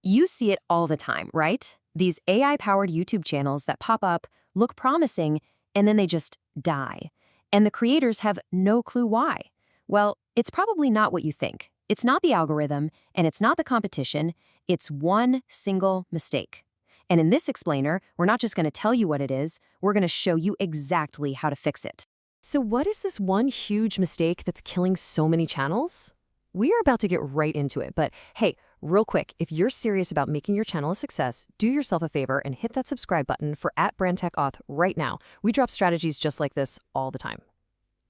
You see it all the time, right? These AI-powered YouTube channels that pop up, look promising, and then they just die. And the creators have no clue why. Well, it's probably not what you think. It's not the algorithm, and it's not the competition. It's one single mistake. And in this explainer, we're not just going to tell you what it is, we're going to show you exactly how to fix it. So what is this one huge mistake that's killing so many channels? We are about to get right into it, but hey, real quick, if you're serious about making your channel a success, do yourself a favor and hit that subscribe button for @BrandTechAuth right now. We drop strategies just like this all the time.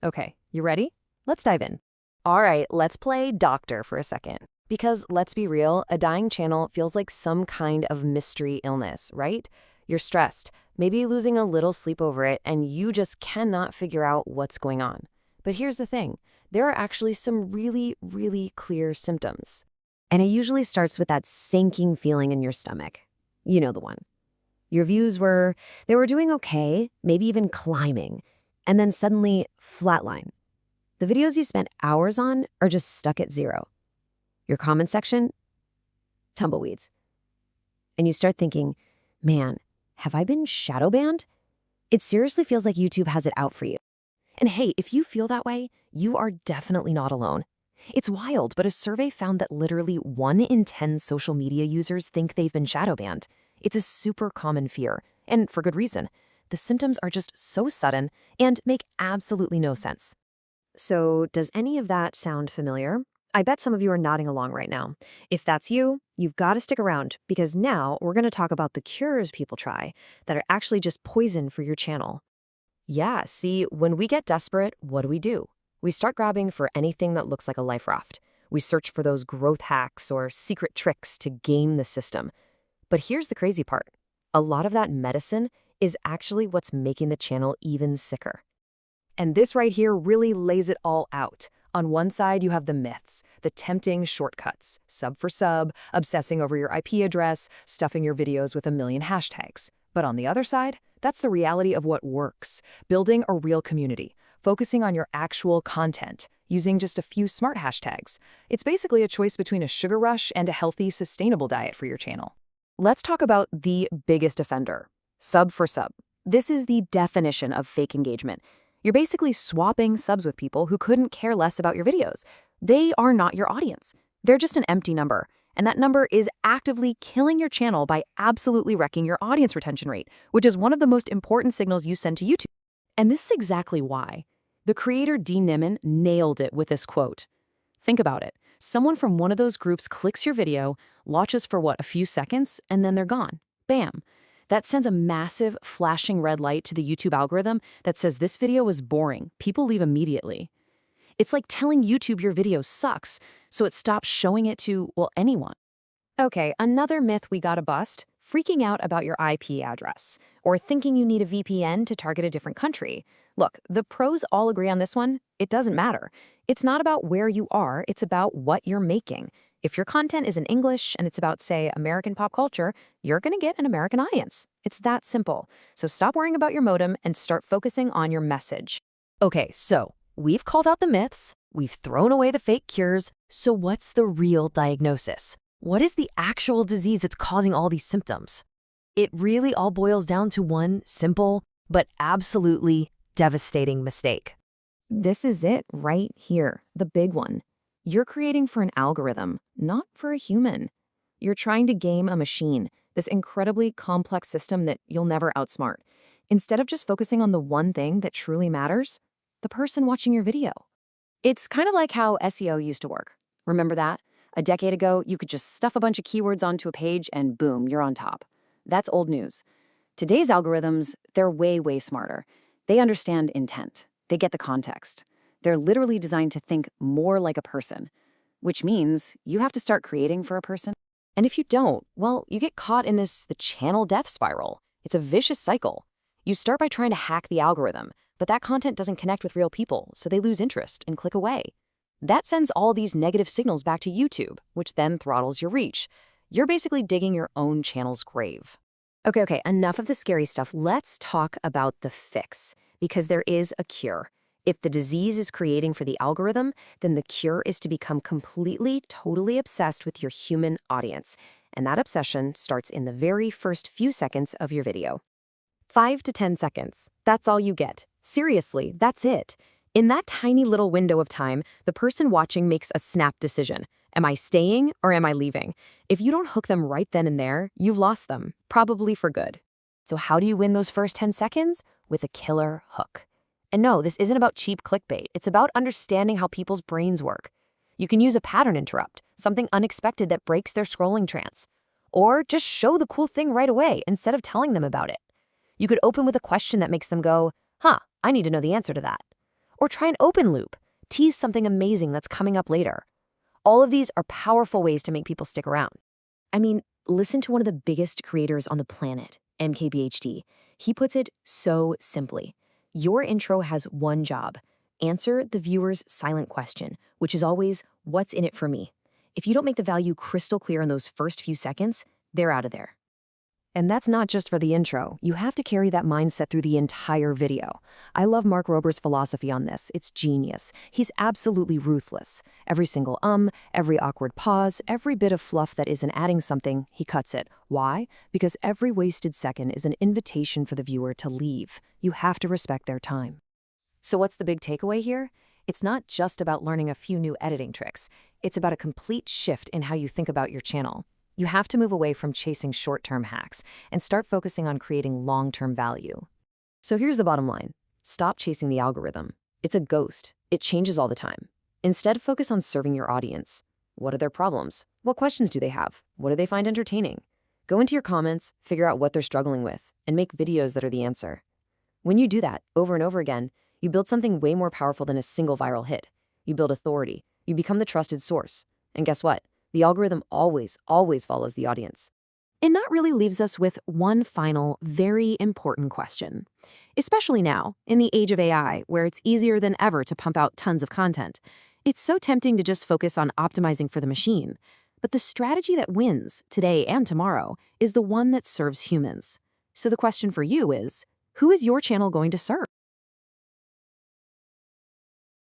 Okay, you ready? Let's dive in. All right, let's play doctor for a second. Because let's be real, a dying channel feels like some kind of mystery illness, right? You're stressed, maybe losing a little sleep over it, and you just cannot figure out what's going on. But here's the thing. There are actually some really clear symptoms. And it usually starts with that sinking feeling in your stomach. You know the one. Your views were doing okay, maybe even climbing, and then suddenly flatline. The videos you spent hours on are just stuck at 0. Your comment section? Tumbleweeds. And you start thinking, man, have I been shadow banned? It seriously feels like YouTube has it out for you. And hey, if you feel that way, you are definitely not alone. It's wild, but a survey found that literally 1 in 10 social media users think they've been shadow banned. It's a super common fear, and for good reason. The symptoms are just so sudden and make absolutely no sense. So, does any of that sound familiar? I bet some of you are nodding along right now. If that's you, you've got to stick around, because now we're going to talk about the cures people try that are actually just poison for your channel. Yeah, see, when we get desperate, what do? We start grabbing for anything that looks like a life raft. We search for those growth hacks or secret tricks to game the system. But here's the crazy part. A lot of that medicine is actually what's making the channel even sicker. And this right here really lays it all out. On one side, you have the myths, the tempting shortcuts, sub for sub, obsessing over your IP address, stuffing your videos with a million hashtags. But on the other side, that's the reality of what works, building a real community, focusing on your actual content, using just a few smart hashtags. It's basically a choice between a sugar rush and a healthy, sustainable diet for your channel. Let's talk about the biggest offender, sub for sub. This is the definition of fake engagement. You're basically swapping subs with people who couldn't care less about your videos. They are not your audience. They're just an empty number. And that number is actively killing your channel by absolutely wrecking your audience retention rate, which is one of the most important signals you send to YouTube. And this is exactly why. The creator D. Nimmin nailed it with this quote. Think about it. Someone from one of those groups clicks your video, watches for a few seconds, and then they're gone. Bam. That sends a massive flashing red light to the YouTube algorithm that says this video was boring. People leave immediately. It's like telling YouTube your video sucks, so it stops showing it to, anyone. Okay, another myth we gotta bust, freaking out about your IP address, or thinking you need a VPN to target a different country. Look, the pros all agree on this one. It doesn't matter. It's not about where you are, it's about what you're making. If your content is in English and it's about, say, American pop culture, you're gonna get an American audience. It's that simple. So stop worrying about your modem and start focusing on your message. Okay, so we've called out the myths, we've thrown away the fake cures, so what's the real diagnosis? What is the actual disease that's causing all these symptoms? It really all boils down to one simple but absolutely devastating mistake. This is it right here, the big one. You're creating for an algorithm, not for a human. You're trying to game a machine, this incredibly complex system that you'll never outsmart. Instead of just focusing on the one thing that truly matters, the person watching your video. It's kind of like how SEO used to work. Remember that? A decade ago, you could just stuff a bunch of keywords onto a page and boom, you're on top. That's old news. Today's algorithms, they're way smarter. They understand intent. They get the context. They're literally designed to think more like a person, which means you have to start creating for a person. And if you don't, you get caught in the channel death spiral. It's a vicious cycle. You start by trying to hack the algorithm, but that content doesn't connect with real people, so they lose interest and click away. That sends all these negative signals back to YouTube, which then throttles your reach. You're basically digging your own channel's grave. Okay, enough of the scary stuff. Let's talk about the fix, because there is a cure. If the disease is creating for the algorithm, then the cure is to become completely, totally obsessed with your human audience. And that obsession starts in the very first few seconds of your video. 5 to 10 seconds. That's all you get. Seriously, that's it. In that tiny little window of time, the person watching makes a snap decision. Am I staying or am I leaving? If you don't hook them right then and there, you've lost them, probably for good. So how do you win those first 10 seconds? With a killer hook. And no, this isn't about cheap clickbait. It's about understanding how people's brains work. You can use a pattern interrupt, something unexpected that breaks their scrolling trance. Or just show the cool thing right away instead of telling them about it. You could open with a question that makes them go, I need to know the answer to that. Or try an open loop, tease something amazing that's coming up later. All of these are powerful ways to make people stick around. I mean, listen to one of the biggest creators on the planet, MKBHD. He puts it so simply. Your intro has one job. Answer the viewer's silent question, which is always, what's in it for me? If you don't make the value crystal clear in those first few seconds, they're out of there. And that's not just for the intro. You have to carry that mindset through the entire video. I love Mark Rober's philosophy on this. It's genius. He's absolutely ruthless. Every single every awkward pause, every bit of fluff that isn't adding something, he cuts it. Why? Because every wasted second is an invitation for the viewer to leave. You have to respect their time. So what's the big takeaway here? It's not just about learning a few new editing tricks. It's about a complete shift in how you think about your channel. You have to move away from chasing short-term hacks and start focusing on creating long-term value. So here's the bottom line. Stop chasing the algorithm. It's a ghost. It changes all the time. Instead, focus on serving your audience. What are their problems? What questions do they have? What do they find entertaining? Go into your comments, figure out what they're struggling with, and make videos that are the answer. When you do that over and over again, you build something way more powerful than a single viral hit. You build authority. You become the trusted source. And guess what? The algorithm always follows the audience. And that really leaves us with one final, very important question. Especially now, in the age of AI, where it's easier than ever to pump out tons of content, it's so tempting to just focus on optimizing for the machine. But the strategy that wins, today and tomorrow, is the one that serves humans. So the question for you is, who is your channel going to serve?